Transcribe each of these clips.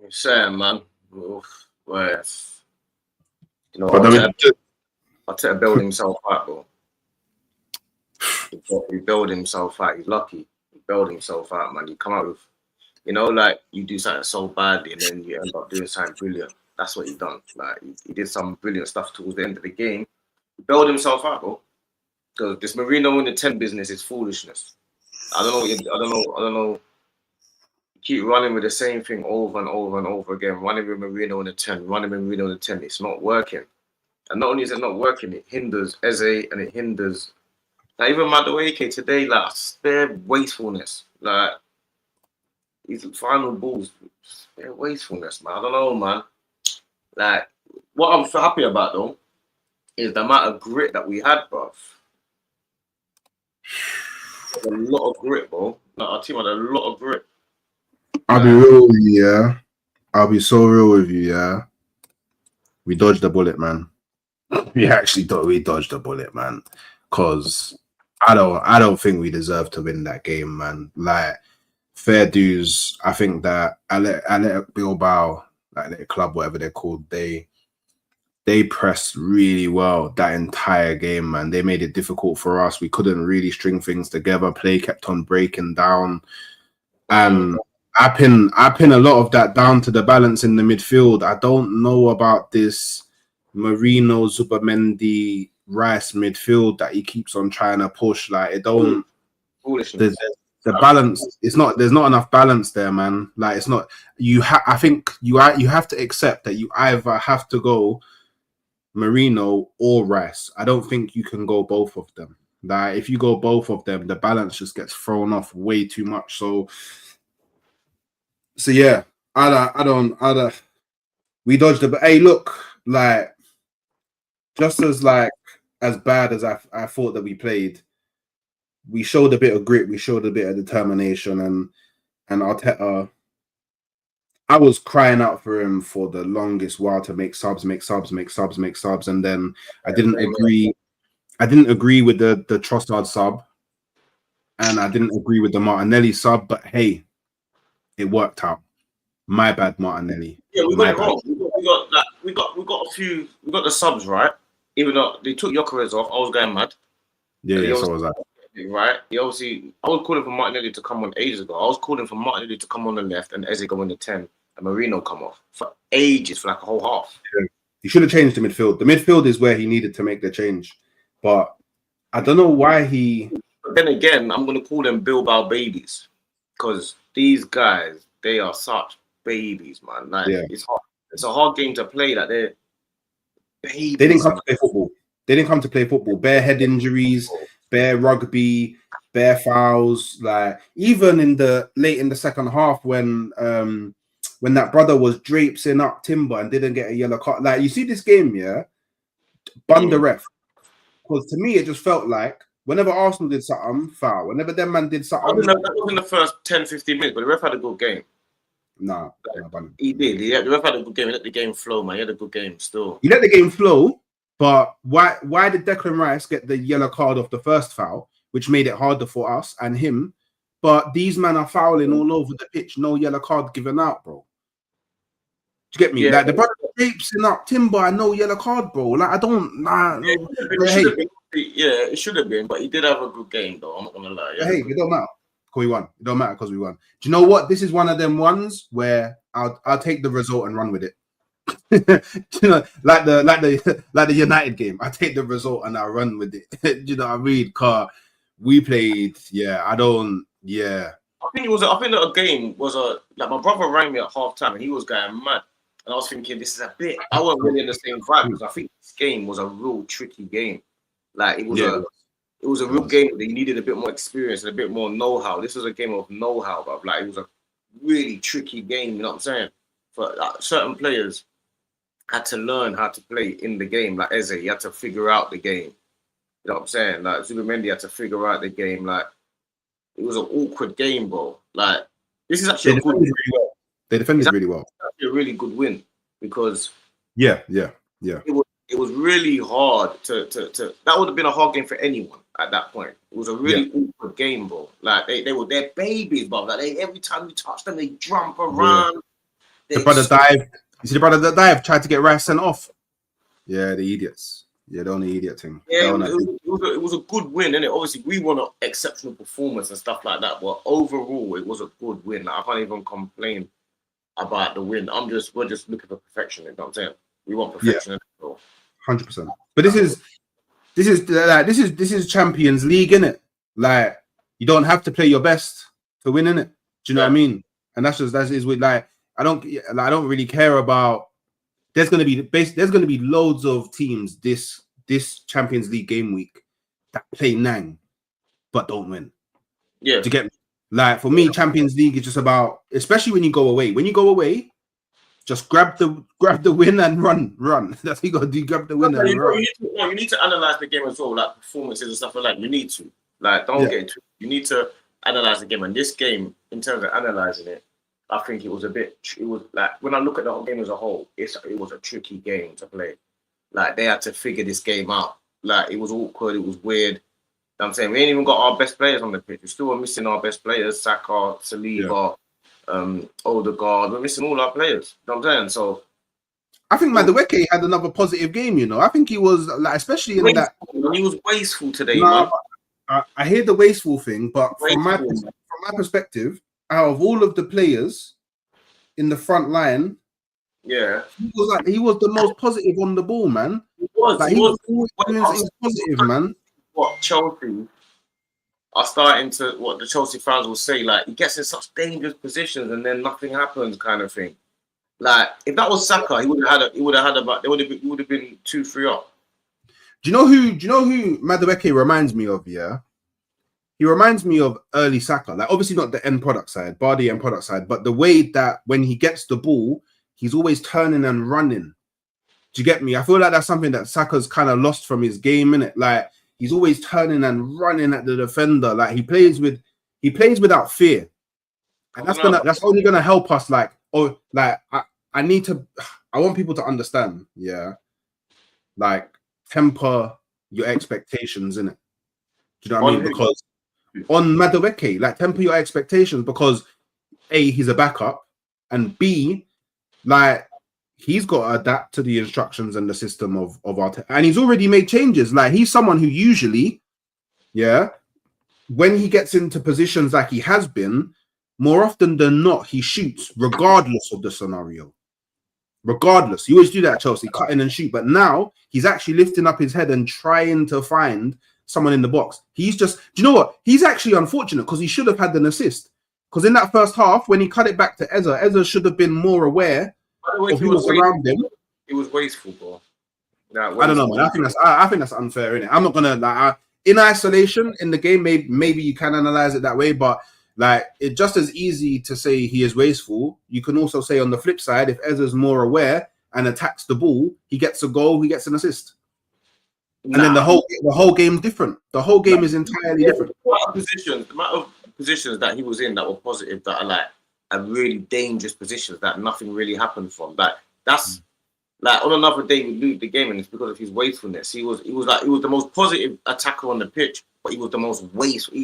Saying, man. Oof, well, you know, But Arteta build himself out, bro. He build himself out. He's lucky. He build himself out, man. You come out with, you know, like you do something so badly and then you end up doing something brilliant. That's what he done. Like he did some brilliant stuff towards the end of the game. He build himself out, bro. Because this Marino in the 10 business is foolishness. I don't know. Keep running with the same thing over and over and over again. Running with Marino in the 10, running with Marino in the 10. It's not working. And not only is it not working, it hinders Eze and it hinders. Like even Madueke today, like spare wastefulness. Like his final balls, spare wastefulness, man. I don't know, man. Like what I'm happy about though is the amount of grit that we had, bruv. A lot of grit, bro. Like, our team had a lot of grit. I'll be real with you, yeah. I'll be so real with you, yeah. We dodged the bullet, man. We actually dodged the bullet, man. Cause I don't think we deserve to win that game, man. Like fair dues. I think that Athletic Bilbao, like the club, whatever they're called, they pressed really well that entire game, man. They made it difficult for us. We couldn't really string things together. Play kept on breaking down. And I pin a lot of that down to the balance in the midfield. I don't know about this Marino, Zubamendi, Rice midfield that he keeps on trying to push. Like it don't. The balance. It's not. There's not enough balance there, man. Like it's not. I think you have to accept that you either have to go Marino or Rice. I don't think you can go both of them. Like if you go both of them, the balance just gets thrown off way too much. So yeah, I don't. We dodged it, but hey, look, like just as bad as I thought that we played, we showed a bit of grit, we showed a bit of determination, and Arteta, I was crying out for him for the longest while to make subs, and then I didn't agree. I didn't agree with the Trossard sub, and I didn't agree with the Martinelli sub. But hey, it worked out. My bad, Martinelli. Yeah, we got it wrong. We got the subs right. Even though they took Gyökeres off, I was going mad. Yeah, so was I. Right? I was calling for Martinelli to come on ages ago. I was calling for Martinelli to come on the left and Eze go in the 10 and Marino come off for ages, for like a whole half. Yeah. He should have changed the midfield. The midfield is where he needed to make the change. But I don't know why he... But then again, I'm going to call them Bilbao babies. Because these guys, they are such babies, man. Like, it's hard. It's a hard game to play. Like, they're babies. They didn't come to play football. They didn't come to play football. Bare head injuries, bare rugby, bare fouls. Like, even late in the second half when that brother was drapesing up Timber and didn't get a yellow card. Like, you see this game, yeah? Bun the ref. Because to me, it just felt like whenever Arsenal did something, foul. Whenever them man did something... That was in the first 10, 15 minutes, but the ref had a good game. Nah, he did. The ref had a good game. He let the game flow, man. He had a good game still. He let the game flow, but why did Declan Rice get the yellow card off the first foul, which made it harder for us and him? But these men are fouling all over the pitch. No yellow card given out, bro. Do you get me? Yeah. Like the brother drapesing up Timber and no yellow card, bro. Like I don't. Nah. It should have been, but he did have a good game, though. I'm not gonna lie. Hey, it don't matter. We won. It don't matter because we won. Do you know what? This is one of them ones where I'll take the result and run with it. You know, like the United game. I take the result and I run with it. Do you know what I mean? Cause we played. I think that a game was like my brother rang me at halftime and he was going mad. And I was thinking, this is a bit. I wasn't really in the same vibe because I think this game was a real tricky game. Like it was a real game that you needed a bit more experience and a bit more know-how. This was a game of know-how, but like it was a really tricky game. You know what I'm saying? For certain players had to learn how to play in the game. Like Eze, you had to figure out the game. You know what I'm saying? Like Zubamendi had to figure out the game. Like it was an awkward game, bro. Like this is actually a good win. They defended really well. A really good win because it was really hard to that would have been a hard game for anyone at that point. It was a really awkward game, bro. Like they're babies, bro. Like every time you touch them, they jump around. The brother dive. You see the brother that dive tried to get Rice sent off. Yeah, the idiots. Yeah, the only idiot thing. Yeah, it was a good win, innit? Obviously, we want an exceptional performance and stuff like that, but overall, it was a good win. Like, I can't even complain about the win. We're just looking for perfection. You know what I'm saying? We want perfection. Yeah, 100%. But this is Champions League, innit? Like, you don't have to play your best to win, innit? Do you know what I mean? And that is with like I don't really care about. There's gonna be loads of teams this Champions League game week that play Nang but don't win. Yeah. To get like for me, Champions League is just about, especially when you go away. When you go away, just grab the win and run. That's what you gotta do. Grab the win and run. You need to analyze the game as well, like performances and stuff like that. You need to. Like, don't get into it. You need to analyze the game. And this game, in terms of analyzing it, I think it was like, when I look at the whole game as a whole, it was a tricky game to play. Like, they had to figure this game out. Like, it was awkward, it was weird. You know what I'm saying? We ain't even got our best players on the pitch. We still are missing our best players, Saka, Saliba, Odegaard. We're missing all our players. You know what I'm saying? So I think Madueke had another positive game, you know. I think he was, like, especially in that. He was wasteful today, man. I hear the wasteful thing, but from my perspective, out of all of the players in the front line, he was the most positive on the ball, man. He was positive, man. What Chelsea are starting to, what the Chelsea fans will say, like, he gets in such dangerous positions and then nothing happens, kind of thing. Like, if that was Saka, he would have been 2-3 up. Do you know who Madueke reminds me of? Yeah, he reminds me of early Saka. Like, obviously not the end product side, bar the end product side, but the way that when he gets the ball, he's always turning and running. Do you get me? I feel like that's something that Saka's kind of lost from his game, innit? Like, he's always turning and running at the defender. Like, he plays without fear, and that's only gonna help us. Like, I want people to understand. Yeah, like, temper your expectations, innit? Do you know what I mean? Because on Madueke, like, temper your expectations, because A, he's a backup, and B, like, he's got to adapt to the instructions and the system of our and he's already made changes. Like, he's someone who usually, when he gets into positions like he has been, more often than not, he shoots regardless of the scenario. Regardless, he always do that at Chelsea, cut in and shoot. But now he's actually lifting up his head and trying to find someone in the box. He's just, do you know what? He's actually unfortunate because he should have had an assist. Because in that first half, when he cut it back to Eza should have been more aware of who was around him. It was wasteful, bro. I don't know, man. I think that's unfair, innit? I'm not gonna, like, in isolation in the game. Maybe you can analyze it that way, but like, it's just as easy to say he is wasteful. You can also say on the flip side, if Eza's more aware and attacks the ball, he gets a goal, he gets an assist. And then the whole game's different. The whole game is entirely different. The amount of positions that he was in that were positive, that are like a really dangerous positions that nothing really happened from. Like, that's like, on another day we lose the game, and it's because of his wastefulness. He was the most positive attacker on the pitch, but he was the most wasteful.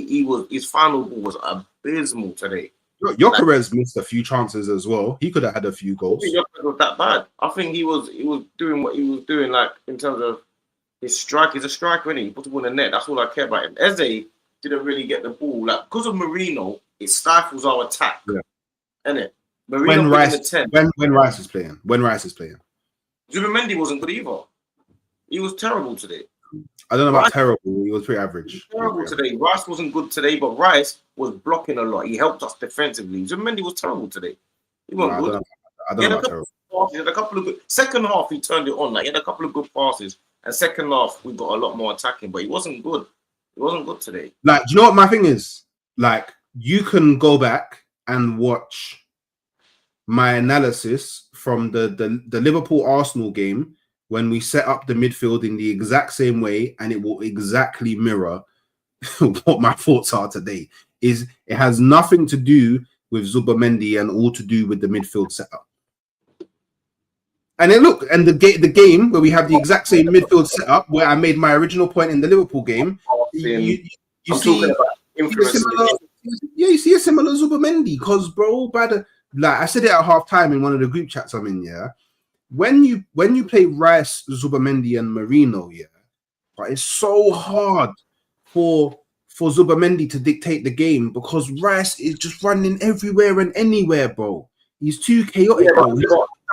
His final ball was abysmal today. Gyökeres missed a few chances as well. He could have had a few goals. I think Gyökeres was that bad. I think he was doing what he was doing, like, in terms of his strike. He's a striker, isn't he? He put the ball in the net. That's all I care about him. Eze didn't really get the ball. Like, because of Marino, it stifles our attack. Yeah. Innit? Marino when Rice is playing. Zubimendi wasn't good either. He was terrible today. I don't know about terrible. He was pretty average. He was terrible today. Rice wasn't good today, but Rice was blocking a lot. He helped us defensively. Zubimendi was terrible today. He wasn't good. I don't know about terrible. He had a couple of good. Second half, he turned it on. Like, he had a couple of good passes. And second half, we got a lot more attacking, but he wasn't good. He wasn't good today. Like, do you know what my thing is? Like, you can go back and watch my analysis from the Liverpool Arsenal game when we set up the midfield in the exact same way, and it will exactly mirror what my thoughts are today. It has nothing to do with Zubimendi and all to do with the midfield setup. And then look, and the game where we have the exact same midfield setup, where I made my original point in the Liverpool game, you see a similar Zubimendi, because, bro, by the like I said it at half time in one of the group chats I'm in, yeah. When you play Rice, Zubamendi, and Marino, yeah, but it's so hard for Zubamendi to dictate the game because Rice is just running everywhere and anywhere, bro. He's too chaotic, bro.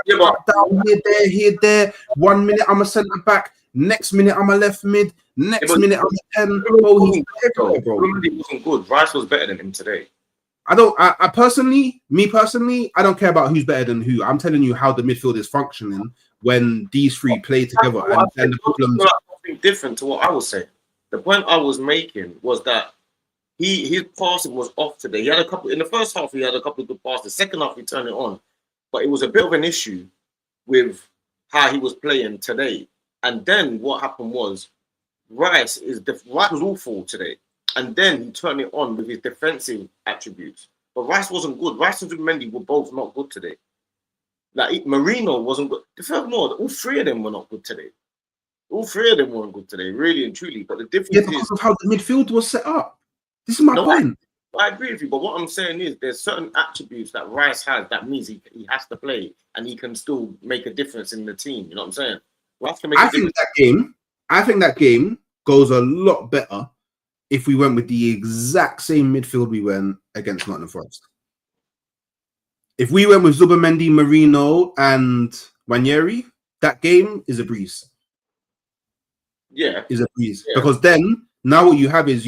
Down here, there. 1 minute I'm a centre back, next minute I'm a left mid, next minute I'm a 10. Bro, he's everywhere, bro. Zubamendi wasn't good. Rice was better than him today. I personally, I don't care about who's better than who. I'm telling you how the midfield is functioning when these three play together. And the problems something different to what I was saying. The point I was making was that his passing was off today. He had a couple in the first half. He had a couple of good passes. The second half, he turned it on, but it was a bit of an issue with how he was playing today. And then what happened was Rice was awful today. And then he turned it on with his defensive attributes. But Rice wasn't good. Rice and Mendy were both not good today. Like Marino wasn't good. Furthermore, all three of them were not good today. All three of them weren't good today, really and truly. But the difference because of how the midfield was set up. This is my point. I agree with you, but what I'm saying is there's certain attributes that Rice has that means he has to play and he can still make a difference in the team. You know what I'm saying? Rice can make I think that game goes a lot better if we went with the exact same midfield we went against Nottingham Forest. If we went with Zubamendi, Marino, and Wanyeri, that game is a breeze. Yeah. Is a breeze. Yeah. Because then, now what you have is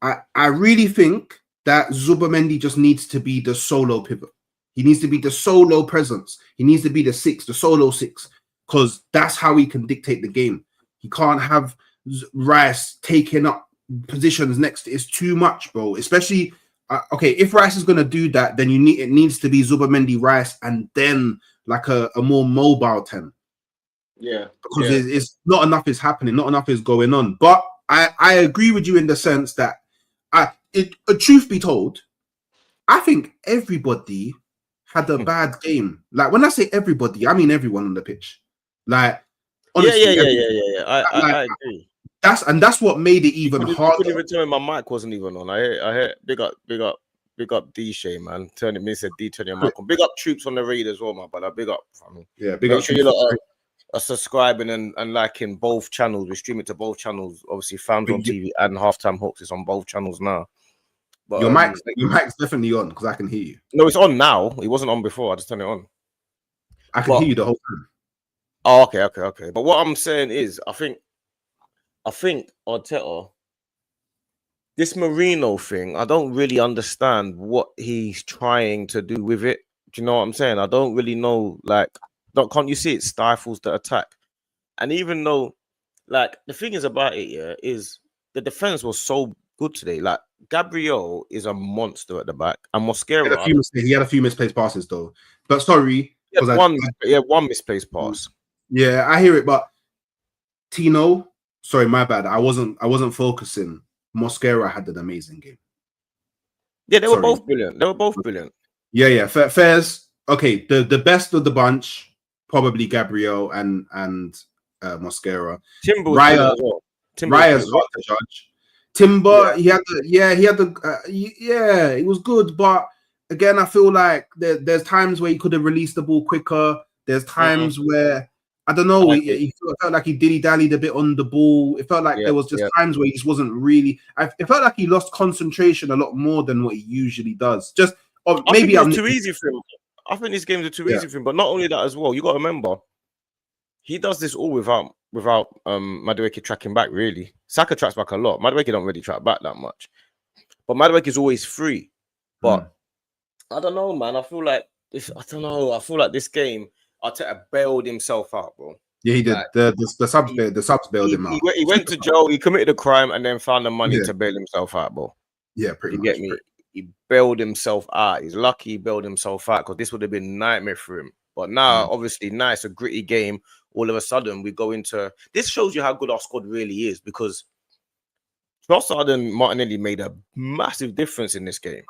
I really think that Zubamendi just needs to be the solo pivot. He needs to be the solo presence. He needs to be the solo six. Because that's how he can dictate the game. He can't have Rice taking up positions next. It's too much, bro. Especially okay, if Rice is gonna do that, then it needs to be Zubamendi, Rice, and then like a more mobile 10. Yeah, because it's not enough is happening, not enough is going on. But I agree with you in the sense that truth be told, I think everybody had a bad game. Like when I say everybody, I mean everyone on the pitch. Like honestly, yeah. I agree. That's what made it even harder. You couldn't even tell me my mic wasn't even on. I heard big up D Shay, man. Turn your mic on. Big up troops on the raid as well, man. But big up. I mean, yeah, big up. Sure you lot are subscribing and liking both channels. We stream it to both channels. Obviously, Found on TV and Halftime Hawks is on both channels now. But your mic's definitely on because I can hear you. No, it's on now. It wasn't on before. I just turned it on. I can hear you the whole time. Oh, okay. But what I'm saying is, I think Arteta, this Marino thing, I don't really understand what he's trying to do with it. Do you know what I'm saying? I don't really know. Like, can't you see it stifles the attack? And even though, like, the thing is about it, yeah, is the defense was so good today. Like, Gabriel is a monster at the back, and Mosquera. He had a few misplaced passes though. But sorry, one misplaced pass. Yeah, I hear it, but Tino. Sorry, my bad. I wasn't focusing. Mosquera had an amazing game. Yeah, they were both brilliant. Yeah. Fairs. Okay, the best of the bunch, probably Gabriel and Mosquera. Raya's got the judge. Timber, he was good, but again, I feel like there's times where he could have released the ball quicker. There's times where I don't know. He felt like he dilly-dallied a bit on the ball. It felt like there was just times where he just wasn't really. It felt like he lost concentration a lot more than what he usually does. Maybe I'm too easy for him. I think these games are too easy for him. But not only that as well, you got to remember, he does this all without Madueke tracking back. Really, Saka tracks back a lot. Madueke don't really track back that much, but Madueke is always free. But I don't know, man. I feel like this game, Arteta bailed himself out, bro. Yeah, he did. Like, the subs bailed him out. He went to jail. He committed a crime and then found the money to bail himself out, bro. Yeah, pretty much. Get me? He bailed himself out. He's lucky he bailed himself out because this would have been a nightmare for him. But now, obviously, now it's a gritty game. All of a sudden, we go into this. Shows you how good our squad really is because Trossard and Martinelli made a massive difference in this game.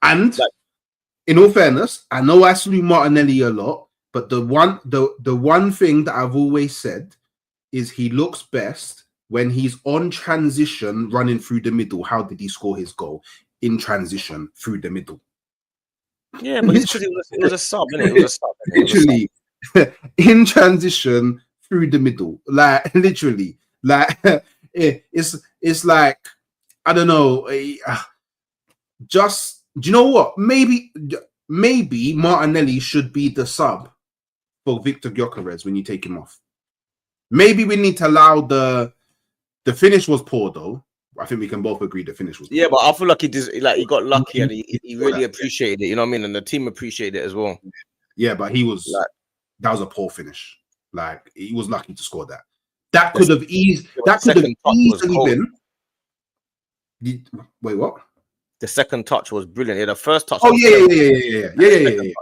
And in all fairness, I know I salute Martinelli a lot, but the one thing that I've always said is he looks best when he's on transition running through the middle. How did he score his goal? In transition through the middle. Yeah, but it's because it was a sub, innit? It was a sub. Literally, in transition through the middle, like literally, like it's like I don't know. Just do you know what? Maybe Martinelli should be the sub for Victor Gyökeres when you take him off. Maybe we need to allow the finish was poor though. I think we can both agree the finish was poor. Yeah, but I feel like he got lucky and he really appreciated it. You know what I mean? And the team appreciated it as well. Yeah, but he was that was a poor finish. Like he was lucky to score that. That could have easily been. Wait, what? The second touch was brilliant. Yeah, the first touch. Oh yeah. Brilliant.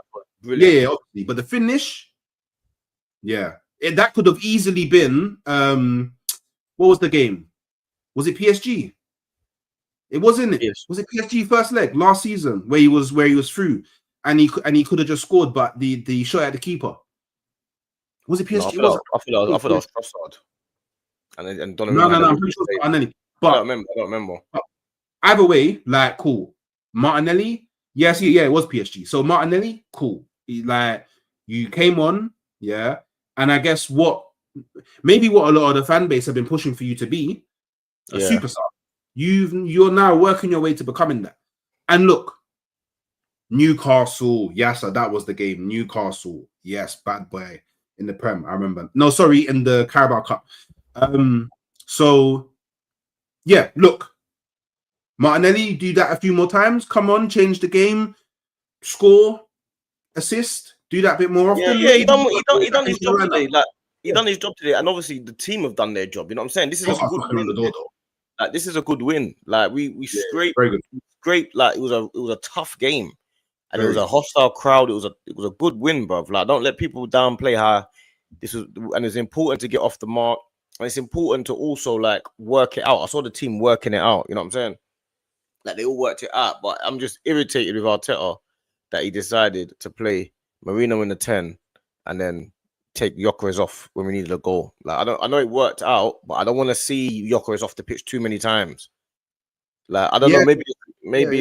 Yeah, obviously. But the finish, that could have easily been. What was the game? Was it PSG? It wasn't. Yes. Was it PSG first leg last season where he was through and he could have just scored, but the shot at the keeper. Was it PSG? No, I thought that was Trossard. And Donovan. No. I'm pretty sure Martinelli. But I don't remember. Either way, like cool. Martinelli, yes, it was PSG. So Martinelli, cool. You came on, yeah. And I guess maybe what a lot of the fan base have been pushing for you to be a superstar. You're now working your way to becoming that. And look, Newcastle, yes, that was the game. Newcastle, yes, bad boy in the Prem. I remember. No, sorry, in the Carabao Cup. So yeah, look, Martinelli, do that a few more times. Come on, change the game, score, assist, do that a bit more often. Yeah, he done his job today. Like he done his job today, and obviously the team have done their job. You know what I'm saying? This is a good win. Like this is a good win. Like we scraped. Very good. Scraped. Like it was a tough game, and it was a hostile crowd. It was a good win, bruv. Like don't let people downplay how this was, and it's important to get off the mark, and it's important to also like work it out. I saw the team working it out. You know what I'm saying? Like they all worked it out, but I'm just irritated with Arteta that he decided to play Marino in the 10 and then take Gyökeres off when we needed a goal. Like I know it worked out, but I don't want to see Gyökeres off the pitch too many times. Like I don't know, maybe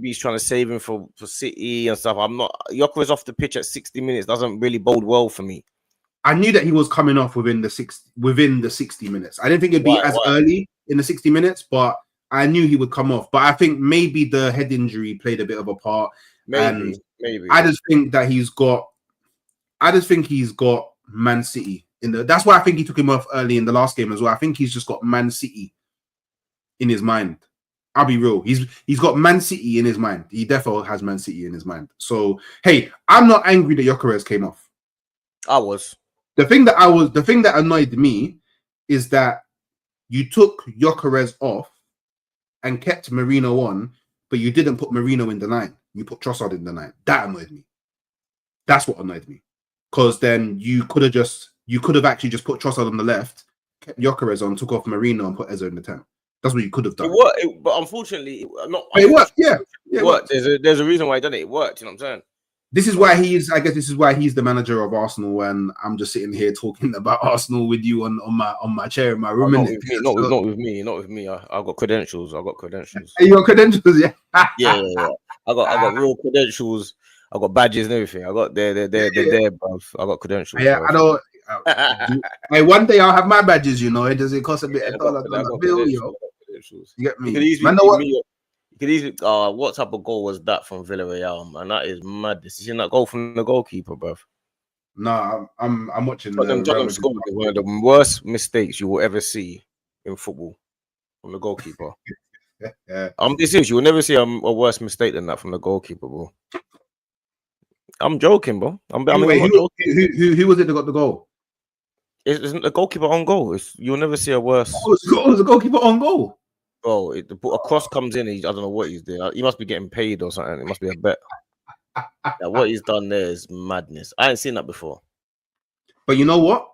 he's trying to save him for City and stuff. Gyökeres off the pitch at 60 minutes doesn't really bode well for me. I knew that he was coming off within the 60 minutes. I didn't think it'd be early in the 60 minutes, but I knew he would come off. But I think maybe the head injury played a bit of a part. Maybe. I just think that he's got Man City in the. That's why I think he took him off early in the last game as well. I think he's just got Man City in his mind. I'll be real. He's got Man City in his mind. He definitely has Man City in his mind. So hey, I'm not angry that Gyökeres came off. I was. The thing that annoyed me is that you took Gyökeres off and kept Marino on, but you didn't put Marino in the 9. You put Trossard in the 9. That annoyed me. That's what annoyed me. Because then you could have actually just put Trossard on the left, kept Gyökeres on, took off Marino and put Eze in the 10. That's what you could have done. It worked, but unfortunately, it worked. Yeah, it worked. There's a reason why he done it. It worked. You know what I'm saying? This is why he's the manager of Arsenal, and I'm just sitting here talking about Arsenal with you on my chair in my room. Not with me. I've got credentials. You got credentials, yeah. yeah. I got real credentials. I got badges and everything. I got they're there, bruv. I got credentials. Yeah, bro. I don't. Hey, one day I'll have my badges. You know, it doesn't cost a bit $1 bill. You get me? You could easily. What type of goal was that from Villarreal, man? That is madness. You seen that goal from the goalkeeper, bruv? No, I'm watching. Tottenham scored one of the worst mistakes you will ever see in football from the goalkeeper. Yeah. I'm being serious. You will never see a worse mistake than that from the goalkeeper, bro. I'm joking, bro. Who was it that got the goal? Isn't the goalkeeper on goal? You'll never see a worse. It was a goalkeeper on goal. Bro, a cross comes in. I don't know what he's doing. He must be getting paid or something. It must be a bet. What he's done there is madness. I ain't seen that before. But you know what?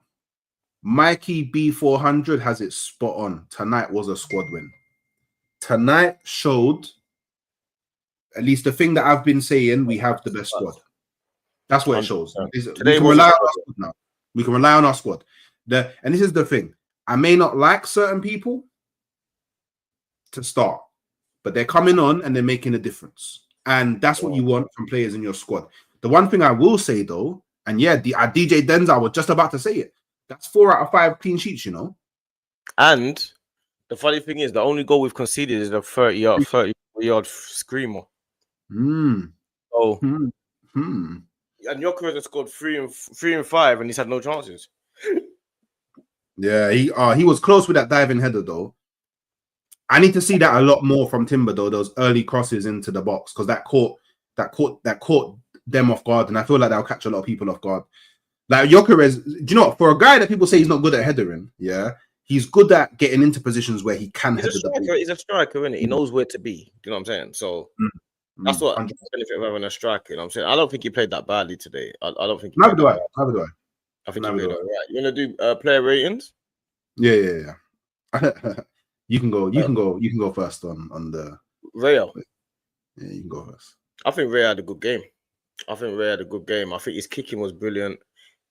Mikey B400 has it spot on. Tonight was a squad win. Tonight showed, at least the thing that I've been saying, we have the best squad. That's what it shows. We can rely on our squad now. We can rely on our squad. And this is the thing. I may not like certain people to start, but they're coming on and they're making a difference. And that's what you want from players in your squad. The one thing I will say though, and yeah, DJ Denzel was just about to say it. That's 4 out of 5 clean sheets, you know. And the funny thing is, the only goal we've conceded is a 30-yard screamer. Oh, and Jokeres has scored 3 and 5, and he's had no chances. Yeah, he was close with that diving header though. I need to see that a lot more from Timber though. Those early crosses into the box, because that caught them off guard, and I feel like that'll catch a lot of people off guard. Like Jokeres, do you know what? For a guy that people say he's not good at headering, yeah, he's good at getting into positions where he can head the ball. He's a striker, isn't he? He knows where to be. You know what I'm saying? So that's what the benefit of having a striker. You know what I'm saying? I don't think he played that badly today. I don't think. Neither do I. I think he played all right. You wanna do player ratings? Yeah. You can go first on the Raya. Yeah, you can go first. I think Raya had a good game. I think his kicking was brilliant.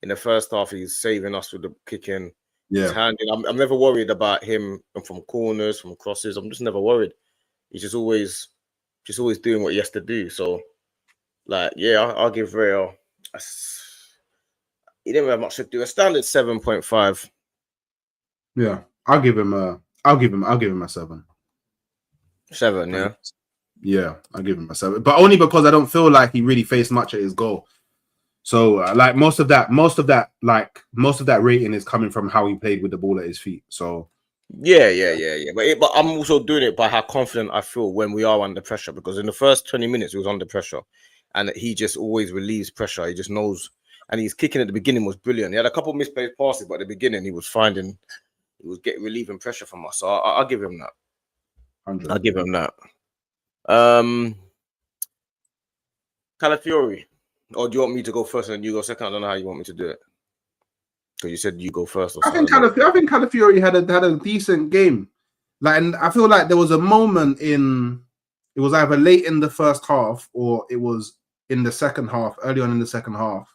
In the first half, he's saving us with the kicking. Yeah. His handing. I'm never worried about him from corners, from crosses. I'm just never worried. He's just always doing what he has to do. So, like, yeah, I'll give Raya. He didn't have much to do. A standard 7.5. Yeah, I'll give him a 7. 7, yeah. Yeah, I'll give him a 7, but only because I don't feel like he really faced much at his goal. So, like most of that rating is coming from how he played with the ball at his feet. So, yeah. But I'm also doing it by how confident I feel when we are under pressure. Because in the first 20 minutes, he was under pressure, and he just always relieves pressure. He just knows, and his kicking at the beginning was brilliant. He had a couple of misplaced passes, but at the beginning, he was relieving pressure from us. So I'll give him that. 100. I'll give him that. Calafiori, or do you want me to go first and you go second? I don't know how you want me to do it. Because you said you go first. I think Calafiori had a decent game. Like, and I feel like there was a moment it was either late in the first half or it was in the second half, early on in the second half,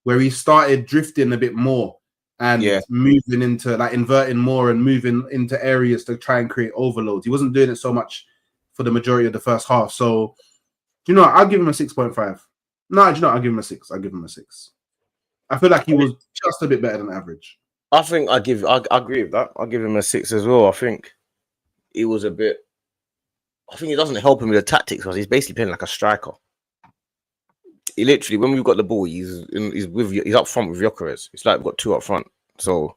where he started drifting a bit more and moving into, like, inverting more and moving into areas to try and create overloads. He wasn't doing it so much for the majority of the first half. So, do you know what? I'll give him a 6.5. No, do you know what? I'll give him a 6. I feel like he was just a bit better than average. I think I agree with that. I'll give him a 6 as well. I think he was a bit. I think it doesn't help him with the tactics because he's basically playing like a striker. He literally, when we've got the ball, he's up front with Jokeres. It's like we've got 2 up front. So,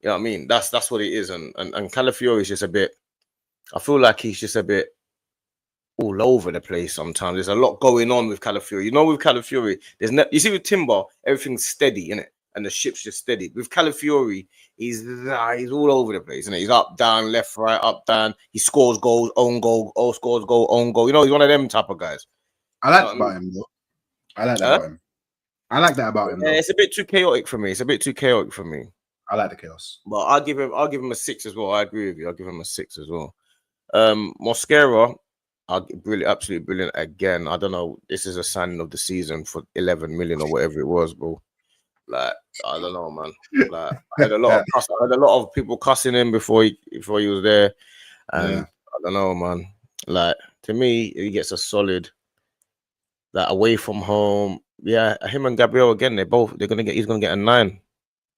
you know what I mean? That's what it is. And Calafiori is just a bit. I feel like he's just a bit all over the place sometimes. There's a lot going on with Calafiori. You know, with Calafiori, you see with Timber, everything's steady, innit? And the ship's just steady. With Calafiori, he's all over the place, innit? He's up, down, left, right, up, down. He scores goals, own goal, scores goal, own goal. You know, he's one of them type of guys. I like that about him, though. I like that about him. Yeah, it's a bit too chaotic for me. I like the chaos. But I'll give him a 6 as well. I agree with you. I'll give him a 6 as well. Mosquera, absolutely brilliant again. I don't know. This is a signing of the season for 11 million or whatever it was, bro. Like, I don't know, man. Like, I had a lot of people cussing him before he was there, and I don't know, man. Like, to me, he gets a solid. Like, away from home, yeah. Him and Gabriel again. He's gonna get a 9.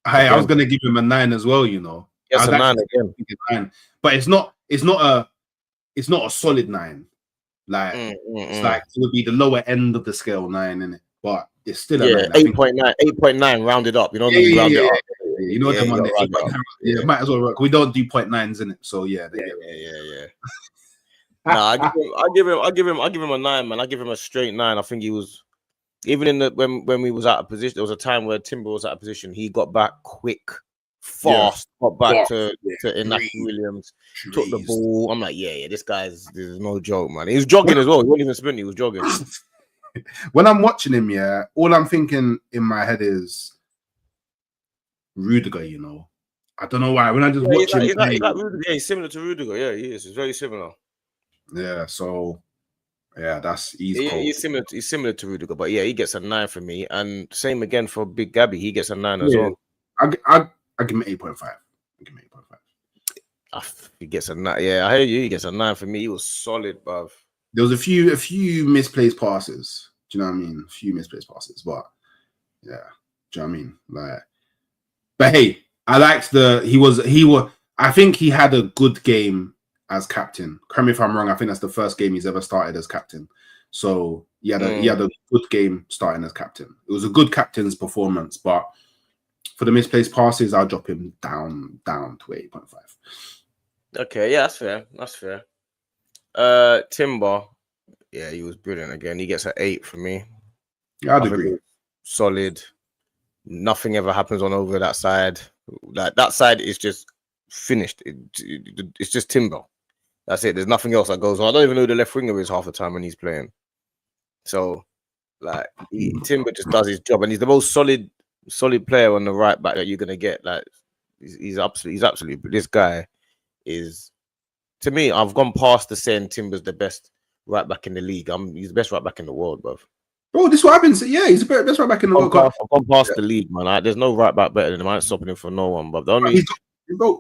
I was gonna give him a 9 as well. You know, it's a 9 again. But it's not a solid 9. Like, it's like it would be the lower end of the scale 9, innit? But it's still a 9. 8.9 rounded up. You know, round it up. You know them on the might as well work. We don't do 0.9s in it, so yeah. No, I give him a 9, man. I give him a straight 9. I think he was even in the when we was out of position. There was a time where Timber was out of position. He got back quick, fast, got back to Inaki Williams, took the ball. I'm like, this is no joke, man. He was jogging as well. He wasn't even sprinting. He was jogging. When I'm watching him, all I'm thinking in my head is Rudiger. You know, I don't know why. When I just watch him, he's like Rudiger. Yeah, he's similar to Rudiger. Yeah, he is. He's very similar. Yeah. So, yeah, he's similar to Rudiger, but yeah, he gets a 9 for me, and same again for Big Gabby. He gets a 9 as well. I give him 8.5. He gets a 9. Yeah, I hear you. He gets a 9 for me. He was solid, bruv. there was a few misplaced passes. Do you know what I mean? A few misplaced passes, but yeah, do you know what I mean? Like, but hey, I liked he was. I think he had a good game as captain. Correct me if I'm wrong. I think that's the first game he's ever started as captain. So he had a good game starting as captain. It was a good captain's performance, but for the misplaced passes, I'll drop him down to 8.5. Okay, yeah, that's fair. That's fair. Timber, yeah, he was brilliant again. He gets an 8 from me. Yeah, I'd agree. Solid. Nothing ever happens on over that side. Like that side is just finished. It's just Timber. That's it. There's nothing else that goes on. I don't even know who the left winger is half the time when he's playing. So, like, Timber just does his job, and he's the most solid player on the right back that you're gonna get. Like, he's absolutely. This guy is, to me, I've gone past the saying Timber's the best right back in the league. He's the best right back in the world, bro. Bro, this is what I've been saying. Yeah, he's the best right back in the world. I've gone past the league, man. There's no right back better than him. I ain't stopping him for no one. But the only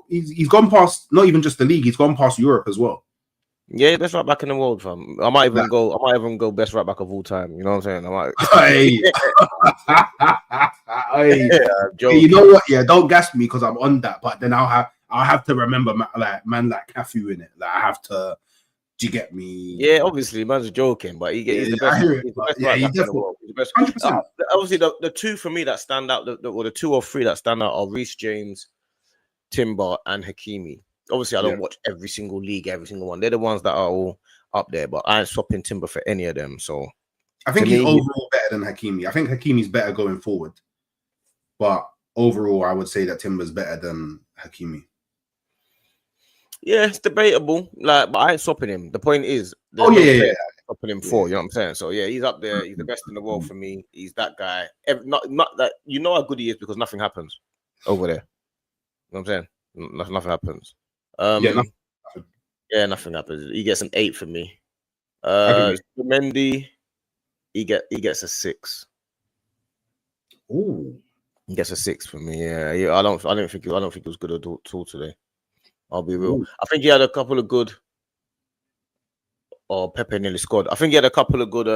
he's gone past not even just the league. He's gone past Europe as well. Yeah, best right back in the world, fam. I might even go best right back of all time. You know what I'm saying? I might. Hey, you know what? Yeah, don't gas me because I'm on that. But then I'll have to remember man like Cafu in it. Like I have to. Do you get me? Yeah, obviously, man's joking, but he's the best. He's the best right back in the world. He's the best. 100%. Obviously, the two for me that stand out, the 2 or 3 that stand out are Reece James, Timber, and Hakimi. Obviously, I don't watch every single league, every single one. They're the ones that are all up there, but I ain't swapping Timber for any of them. So I think he's overall better than Hakimi. I think Hakimi's better going forward, but overall, I would say that Timber's better than Hakimi. Yeah, it's debatable. Like, but I ain't swapping him. The point is, swapping him for. You know what I'm saying? So yeah, he's up there. He's the best in the world for me. He's that guy. Not that you know how good he is because nothing happens over there. You know what I'm saying? Nothing happens. Nothing happens. He gets an 8 from me. Mendy, he gets a 6. Ooh, he gets a 6 from me. Yeah. I don't think it was good at all today. I'll be real. I think he had a couple of good. Oh, Pepe nearly scored. I think he had a couple of good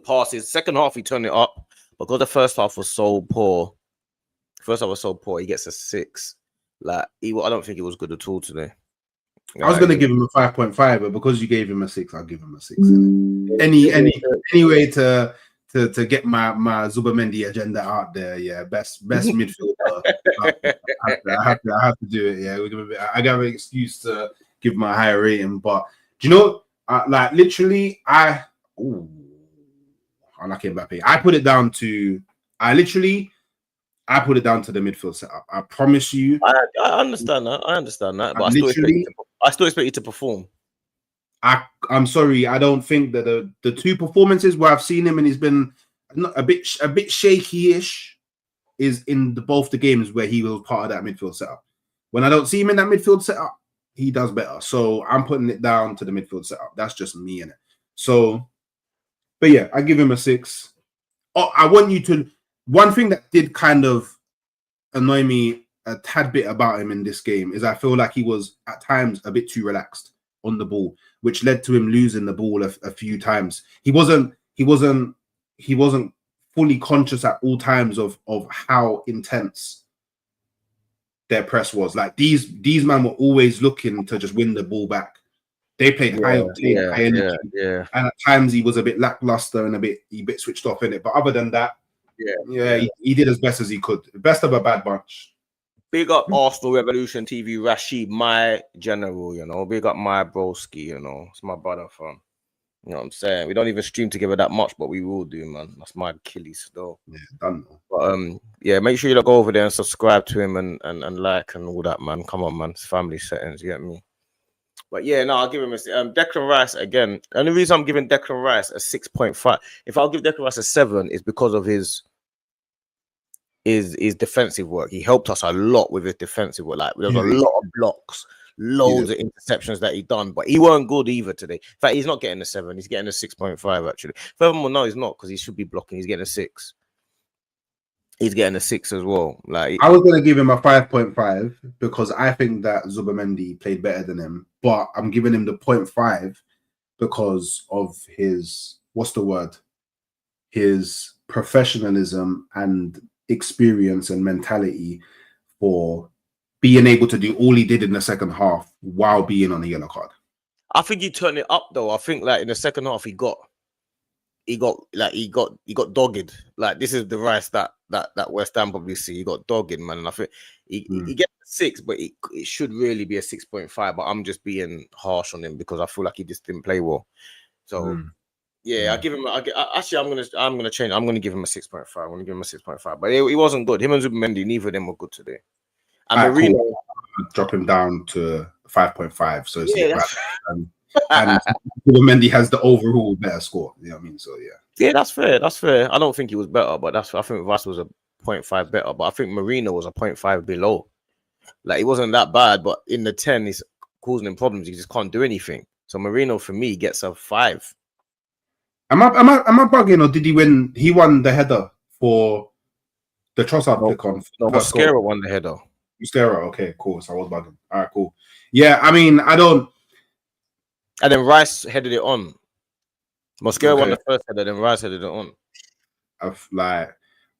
passes. Second half, he turned it up because the first half was so poor. He gets a 6. Like I don't think it was good at all today. I was gonna give him a 5.5, but because you gave him a 6, I'll give him a 6. Any way to get my Zubimendi agenda out there, yeah, best midfielder. I have to do it. Yeah, I got an excuse to give my higher rating, but do you know, like literally, I like Mbappe. I put it down to the midfield setup. I promise you. I understand that, but I still expect you to perform. I'm sorry, I don't think that the 2 performances where I've seen him and he's been a bit shaky-ish is in both the games where he was part of that midfield setup. When I don't see him in that midfield setup, he does better. So I'm putting it down to the midfield setup. That's just me in it. So, but yeah, I give him a 6. Oh, I want you to. One thing that did kind of annoy me a tad bit about him in this game is I feel like he was at times a bit too relaxed on the ball, which led to him losing the ball a few times. He wasn't fully conscious at all times of how intense their press was. Like these men were always looking to just win the ball back. They played high energy, and at times he was a bit lackluster and a bit switched off in it. But other than that, he did as best as he could. Best of a bad bunch. Big up Arsenal Revolution TV, Rashid, my general, you know. Big up my broski, you know. It's my brother, fam. You know what I'm saying? We don't even stream together that much, but we will do, man. That's my Achilles, though. Yeah, done. But make sure you go over there and subscribe to him and like and all that, man. Come on, man. It's family settings, you get me? But yeah, no, I'll give him a Declan Rice again. The only reason I'm giving Declan Rice a 6.5, if I'll give Declan Rice a 7, is because of his defensive work. He helped us a lot with his defensive work. Like there was a lot of blocks, loads of interceptions that he done, but he weren't good either today. In fact, he's not getting a 7. He's getting a 6.5 actually. Furthermore, no, he's not because he should be blocking. He's getting a 6. He's getting a 6 as well. Like I was going to give him a 5.5 because I think that Zubimendi played better than him, but I'm giving him the 0.5 because of his, what's the word? His professionalism and experience and mentality for being able to do all he did in the second half while being on a yellow card. I think he turned it up though. I think like in the second half he got dogged. Like this is the Rice that West Ham probably see. He got dogged, man. And I think he gets a 6, but it should really be a 6.5. But I'm just being harsh on him because I feel like he just didn't play well. So I give him. Actually, I'm gonna change. I'm gonna give him a 6.5. I'm gonna give him a 6.5. But he wasn't good. Him and Zubimendi, neither of them were good today. And Marino, cool. Drop him down to 5.5. So it's and Mendy has the overall better score. You know what I mean? So yeah, that's fair. That's fair. I don't think he was better, but I think Rice was a 0.5 better. But I think Marino was a 0.5 below. Like he wasn't that bad, but in the 10, he's causing him problems. He just can't do anything. So Marino for me gets a 5. Am I bugging, or did he win? He won the header for the Trossard pick on. No, Mascara won the header. Mascara, okay, cool. So I was bugging. All right, cool. Yeah, I mean, I don't. And then Rice headed it on. Mascara won the first header, then Rice headed it on.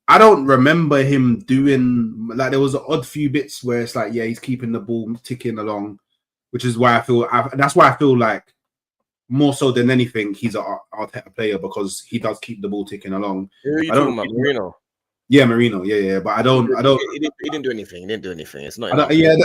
I don't remember him doing like there was an odd few bits where it's like, yeah, he's keeping the ball ticking along, which is why that's why I feel like more so than anything, he's an Arteta player because he does keep the ball ticking along. Who are you talking about, Marino? Yeah, Marino. Yeah. But I don't. He didn't do anything. He didn't do anything. It's not. Yeah.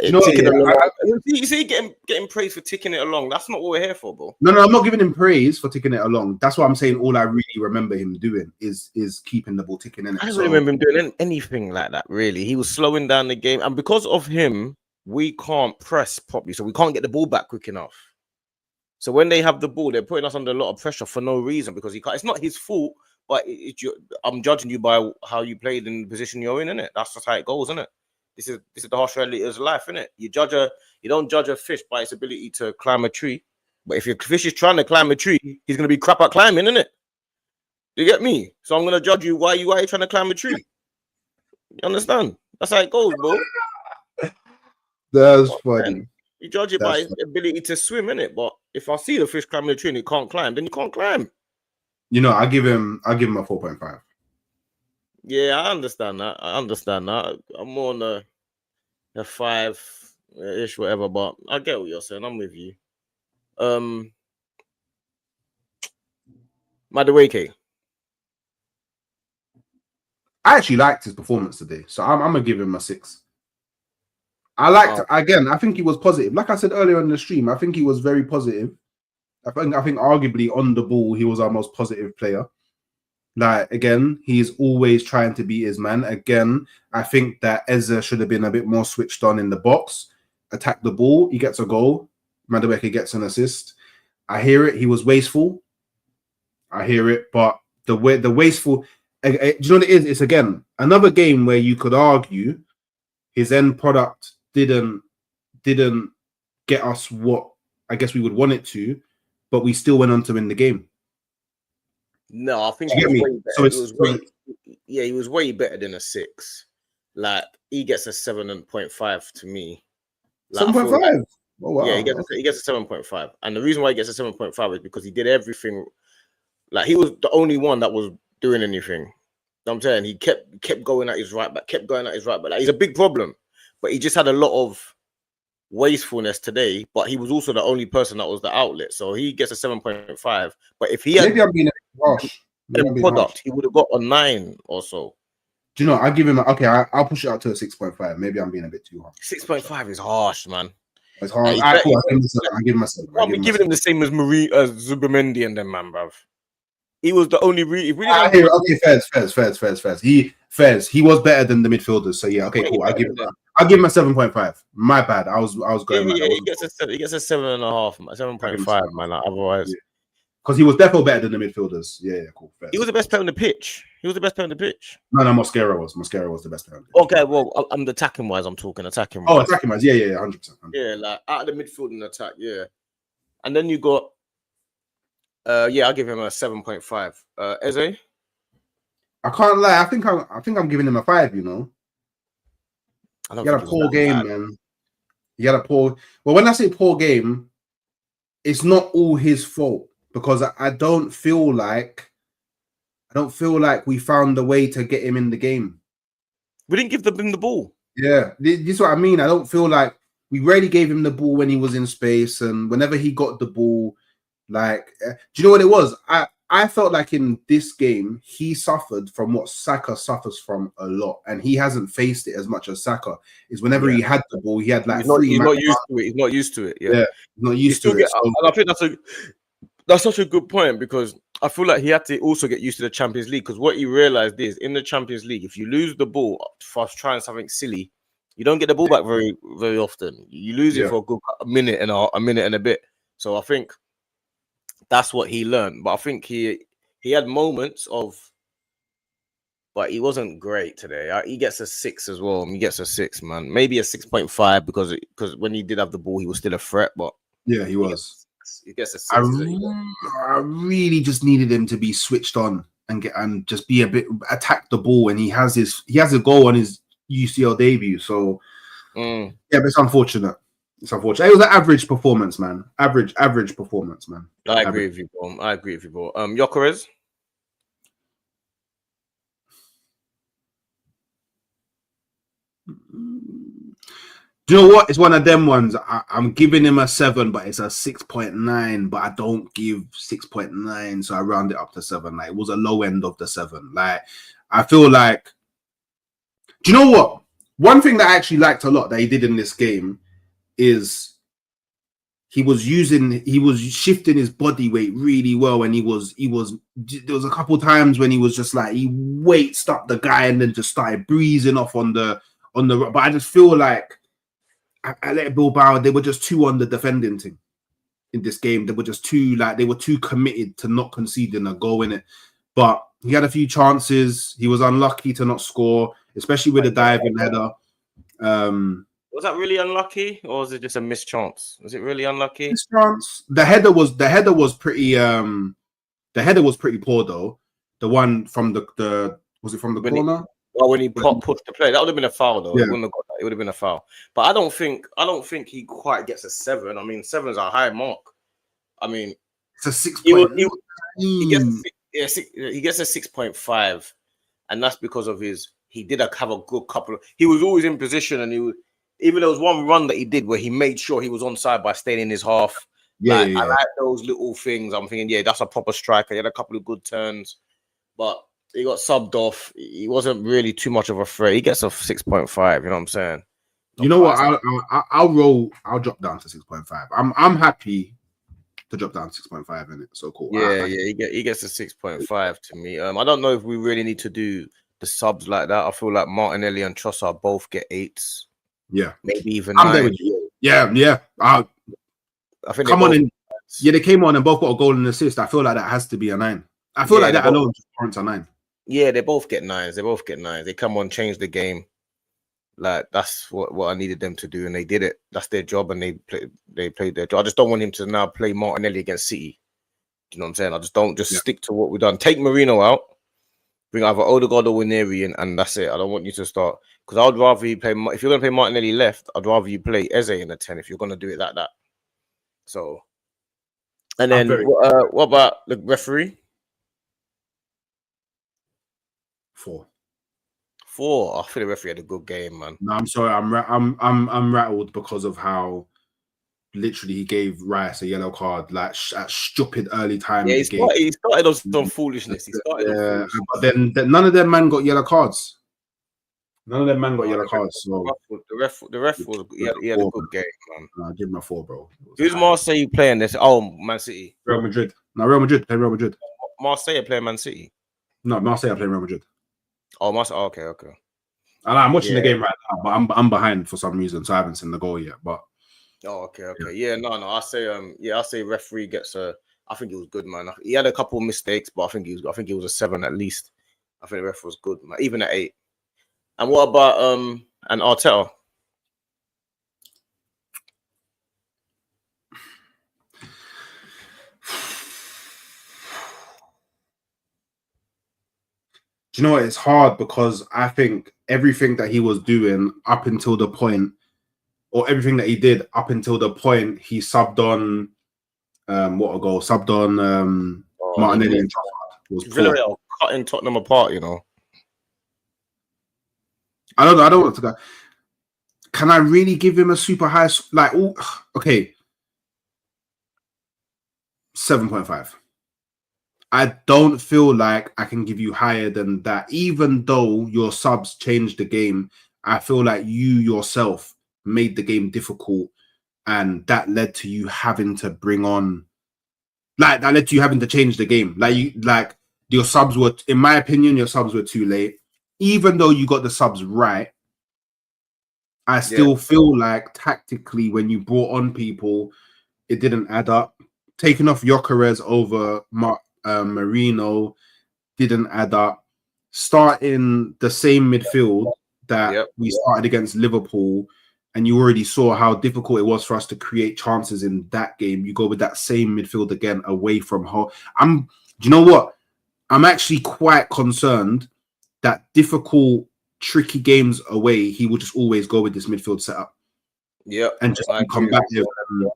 You see, getting praise for ticking it along. That's not what we're here for, bro. No, I'm not giving him praise for ticking it along. That's what I'm saying. All I really remember him doing is keeping the ball ticking in it. I don't remember him doing anything like that. Really, he was slowing down the game, and because of him, we can't press properly, so we can't get the ball back quick enough. So when they have the ball, they're putting us under a lot of pressure for no reason because he can't. It's not his fault, but I'm judging you by how you played in the position you're in, innit? That's just how it goes, isn't it? This is the harsh reality of life, isn't it? You don't judge a fish by its ability to climb a tree. But if your fish is trying to climb a tree, he's gonna be crap at climbing, isn't it? You get me? So I'm gonna judge you why you trying to climb a tree. You understand? That's how it goes, bro. That's funny. Man. You judge it by its ability to swim, innit? But if I see the fish climbing a tree and it can't climb, then you can't climb. You know, I give him a 4.5. Yeah, I understand that. I'm more on a 5-ish, whatever, but I get what you're saying. I'm with you. Madueke. I actually liked his performance today, so I'm gonna give him a 6. I think he was positive. Like I said earlier in the stream, I think he was very positive. I think arguably on the ball, he was our most positive player. Like, again, he's always trying to be his man. Again, I think that Eze should have been a bit more switched on in the box, attack the ball. He gets a goal. Madueke gets an assist. I hear it. He was wasteful. I hear it. But the wasteful, do you know what it is? It's, again, another game where you could argue his end product didn't get us what I guess we would want it to, but we still went on to win the game. No, I think he was way better than a 6. Like he gets a 7.5 to me. Like, 7.5. Oh wow. Yeah, he gets a 7.5, and the reason why he gets a 7.5 is because he did everything. Like he was the only one that was doing anything. You know what I'm saying he kept going at his right back, Like, he's a big problem, but he just had a lot of wastefulness today. But he was also the only person that was the outlet, so he gets a 7.5. But if he had maybe I'm being harsh. Product, he would have got a 9 or so. Do you know? I give him I'll push it out to a 6.5. Maybe I'm being a bit too harsh. 6.5 is harsh, man. It's hard. I give him a 7. I'm giving him the same as Zubimendi and them, man, bruv. He was the only really. Okay, Fairs. He was better than the midfielders. So yeah, okay, cool. I'll give him a 7.5. My bad. I was going. Yeah, he gets a 7.5, 7.5, man. Like, otherwise. Yeah. Because he was definitely better than the midfielders. Yeah, cool. Fair. He was the best player on the pitch. No, Mascara was the best player on the pitch. Okay, well, I'm attacking wise. I'm talking attacking wise. Oh, attacking wise. Yeah, 100%. Yeah, like out of the midfield and attack. Yeah, and then you got. I'll give him a 7.5. Eze. I can't lie. I think I'm giving him a 5. You know. He had a poor game, man. He had a poor. Well, when I say poor game, it's not all his fault because I don't feel like we found a way to get him in the game. We didn't give him the ball. Yeah, this is what I mean. I don't feel like we rarely gave him the ball when he was in space, and whenever he got the ball, like, do you know what it was? I felt like in this game he suffered from what Saka suffers from a lot, and he hasn't faced it as much as Saka. Is whenever he had the ball, he had like he's not used to it. He's not used to it. Yeah, he's not used to it. And I think that's such a good point because I feel like he had to also get used to the Champions League because what he realized is in the Champions League, if you lose the ball for trying something silly, you don't get the ball back very, very often. You lose it for a minute and a bit. So I think that's what he learned. But I think he had moments of, but he wasn't great today. He gets a 6 as well. He gets a 6, man. Maybe a 6.5 because when he did have the ball, he was still a threat. But yeah, he was. He gets a 6. I really just needed him to be switched on and just be a bit attack the ball. And he has a goal on his UCL debut. So yeah, but it's unfortunate. It's unfortunate. It was an average performance, man. Average performance, man. I agree with you, bro. Gyökeres? Do you know what? It's one of them ones. I'm giving him a 7, but it's a 6.9. But I don't give 6.9, so I round it up to 7. Like, it was a low end of the 7. Like, I feel like. Do you know what? One thing that I actually liked a lot that he did in this game is he was shifting his body weight really well, and there was a couple of times when he was just like he weighted up the guy and then just started breezing off on the. But I just feel like. Athletic Bilbao, they were just too on the defending thing in this game. They were just too committed to not conceding a goal in it. But he had a few chances. He was unlucky to not score, especially with the diving header. Was that really unlucky, or was it just a missed chance? Was it really unlucky? Missed chance. The header was pretty. The header was pretty poor though. The one from the was it from the corner? When he pushed the play, that would have been a foul though. Yeah. It would have been a foul. But I don't think he quite gets a 7. I mean, 7 is a high mark. I mean, it's a 6. He gets a 6.5, and that's because of he did have a good couple of. He was always in position, and even there was one run that he did where he made sure he was onside by staying in his half. I like those little things. I'm thinking, that's a proper striker. He had a couple of good turns, but. He got subbed off. He wasn't really too much of a threat. He gets a 6.5. You know what I'm saying? You know what? I'll drop down to 6.5. I'm happy to drop down to 6.5 in it. So cool. Yeah. He gets a 6.5 to me. I don't know if we really need to do the subs like that. I feel like Martinelli and Trossard both get 8s. Yeah, maybe even 9. Yeah. I think they came on and both got a goal and assist. I feel like that has to be a 9. I feel like that alone just warrants a 9. Yeah, they both get 9s. They come on, change the game. Like that's what I needed them to do, and they did it. That's their job, and they played their job. I just don't want him to now play Martinelli against City. You know what I'm saying? I just don't stick to what we've done. Take Marino out, bring either Odegaard or Wineri in, and that's it. I don't want you to start because I'd rather you play. If you're gonna play Martinelli left, I'd rather you play Eze in the 10 if you're gonna do it like that. So, and then what about the referee? 4. I feel the referee had a good game, man. No, I'm sorry. I'm rattled because of how literally he gave Rice a yellow card like at stupid early time. Yeah, he started on some foolishness. But then none of them man got yellow cards. So the ref was he had a good game, man. No, I give him a 4, bro. Who's Marseille playing this? Oh, Man City. Real Madrid. No, Real Madrid. Play Real Madrid. Marseille playing Man City. No, Marseille playing Real Madrid. Oh, okay. I'm watching the game right now, but I'm behind for some reason, so I haven't seen the goal yet. But okay. Yeah, no. I say referee gets a. I think it was good, man. He had a couple of mistakes, but I think he was a 7 at least. I think the ref was good, man. Even at 8. And what about and Arteta? Do you know what? It's hard because I think everything that he was doing up until the point, or everything that he did up until the point he subbed on what a goal, subbed on Martinelli and Trossard. Was poor. Villarreal cutting Tottenham apart, you know. I don't want to go. Can I really give him a super high? Like, okay, 7.5. I don't feel like I can give you higher than that, even though your subs changed the game. I feel like you yourself made the game difficult, and that led to you having to bring on, like, that led to you having to change the game. Like your subs were, in my opinion, your subs were too late. Even though you got the subs right, I still feel like tactically when you brought on people, it didn't add up. Taking off Gyökeres over Marino didn't add up. Starting the same midfield that we started against Liverpool, and you already saw how difficult it was for us to create chances in that game. You go with that same midfield again away from home. Do you know what? I'm actually quite concerned that difficult, tricky games away, he will just always go with this midfield setup. Yeah. And just be combative.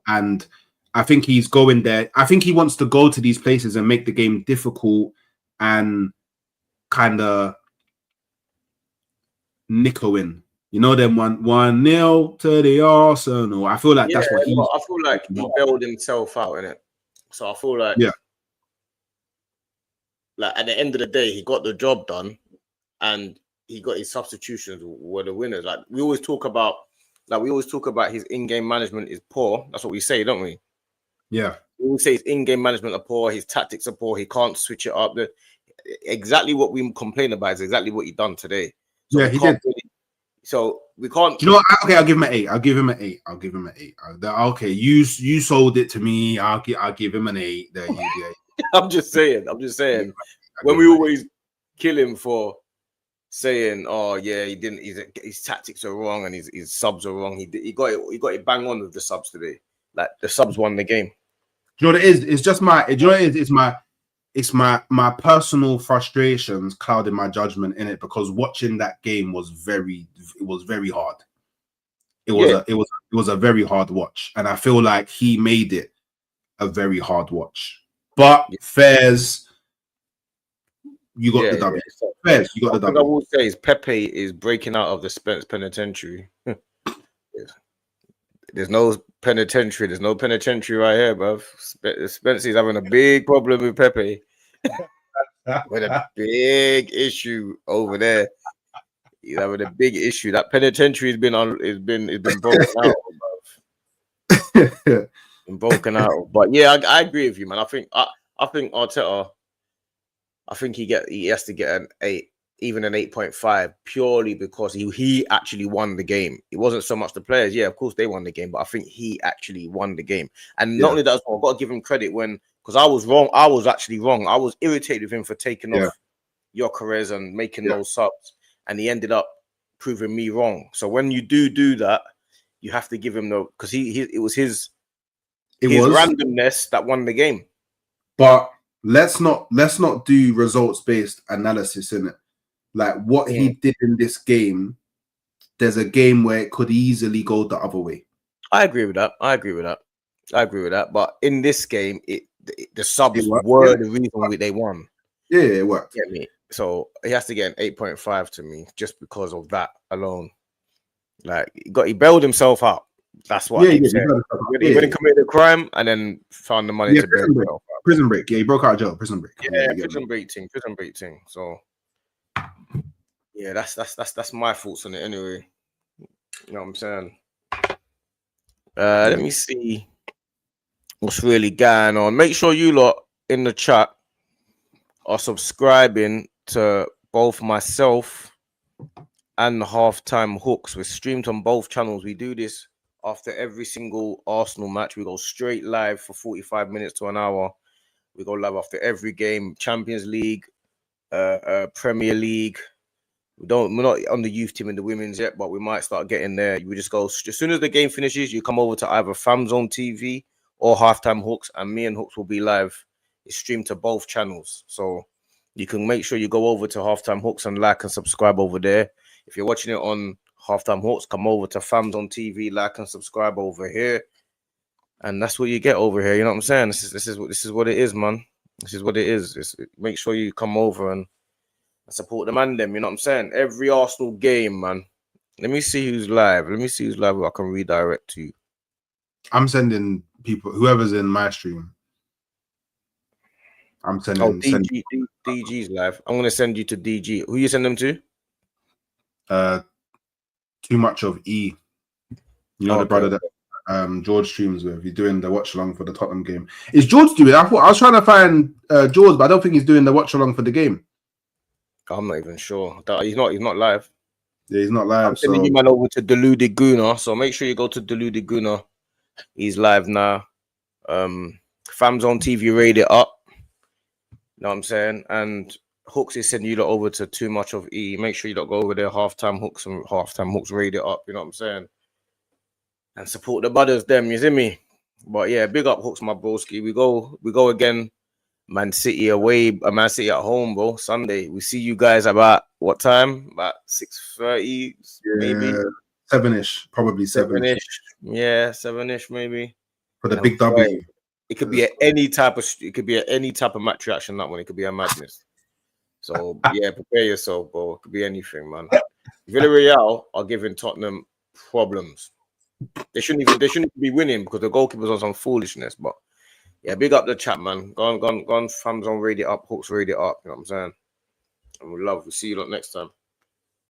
And I think he's going there. I think he wants to go to these places and make the game difficult and kind of nickel-in. You know, them 1-0 to the Arsenal. I feel like that's what he. I feel like he bailed himself out in it. So I feel like, like at the end of the day, he got the job done, and he got his substitutions were the winners. Like we always talk about his in-game management is poor. That's what we say, don't we? Yeah. We always say his in-game management are poor. His tactics are poor. He can't switch it up. Exactly what we complain about is exactly what he done today. So yeah, he did. So we can't. Do you know what? Okay, I'll give him an 8. I'll give him an 8. Okay, you sold it to me. I'll give him an 8. There you go. I'm just saying. When we always kill him for saying, "Oh yeah, he didn't. His tactics are wrong and his subs are wrong." He got it bang on with the subs today. Like the subs won the game. Do you know what it is? It's just my. Do you know what it is? It's my personal frustrations clouding my judgment in it, because watching that game was very hard. It was a very hard watch, and I feel like he made it a very hard watch. But Fairs, you got the W. Fairs, you got the W. What I will say is Pepe is breaking out of the Spence penitentiary. There's no penitentiary. There's no penitentiary right here, bruv. Spencer's having a big problem with Pepe. With a big issue over there. He's having a big issue. That penitentiary has been broken out, bruv. Been broken out. But yeah, I agree with you, man. I think Arteta, I think he has to get an 8. Even an 8.5, purely because he actually won the game. It wasn't so much the players. Yeah, of course they won the game, but I think he actually won the game. And not only that, I've got to give him credit because I was wrong. I was actually wrong. I was irritated with him for taking off Gyökeres and making those subs, and he ended up proving me wrong. So when you do that, you have to give him because it was his randomness that won the game. But let's not do results-based analysis in it. Like what he did in this game, there's a game where it could easily go the other way. I agree with that. But in this game, the subs were the reason they won. Yeah, it worked. Get me? So he has to get an 8.5 to me just because of that alone. Like he bailed himself out. That's what I keep saying. He went and committed a crime and then found the money to bail himself out. Prison break. Yeah, he broke out of jail. Prison break. Yeah, prison break thing. So. Yeah, that's my thoughts on it anyway. You know what I'm saying? Let me see what's really going on. Make sure you lot in the chat are subscribing to both myself and the Halftime Hooks. We're streamed on both channels. We do this after every single Arsenal match. We go straight live for 45 minutes to an hour. We go live after every game. Champions League, Premier League. We're not on the youth team in the women's yet, but we might start getting there. We just go as soon as the game finishes, you come over to either FamZone TV or Halftime Hooks, and me and Hooks will be live. It's streamed to both channels, so you can make sure you go over to Halftime Hooks and like and subscribe over there. If you're watching it on Halftime Hooks, come over to FamZone TV, like and subscribe over here. And that's what you get over here. You know what I'm saying? This is what it is, man. This is what it is. Make sure you come over and support the man. Them. You know what I'm saying? Every Arsenal game, man. Let me see who's live. Let me see who's live. Who I can redirect to you. I'm sending people, whoever's in my stream. I'm sending. Oh, DG's live. I'm gonna send you to DG. Who you send them to? Too much of E. You know, the brother that George streams with. He's doing the watch along for the Tottenham game. Is George doing? I was trying to find George, but I don't think he's doing the watch along for the game. I'm not even sure. He's not live. Yeah, he's not live. I'm sending you man over to Deluded Guna, so make sure you go to Deluded Guna. He's live now. Fam's on TV, rate it up. You know what I'm saying? And Hooks is sending you lot over to Too Much of E. Make sure you don't go over there, halftime Hooks, rate it up. You know what I'm saying? And support the brothers, them. You see me? But yeah, big up Hooks, my broski. We go again. Man City away, Man City at home, bro. Sunday. We see you guys about what time? About 6:30, maybe 7ish, probably 7ish. Yeah, 7ish maybe. For the big W. It could be at any type of match reaction. That one, it could be a madness. So yeah, prepare yourself, bro. It could be anything, man. Villarreal are giving Tottenham problems. They shouldn't be winning because the goalkeeper's on some foolishness, but. Yeah, big up the chat, man. Go on, fams on, rate it up, Hooks, rate it up. You know what I'm saying? And we'll see you lot next time.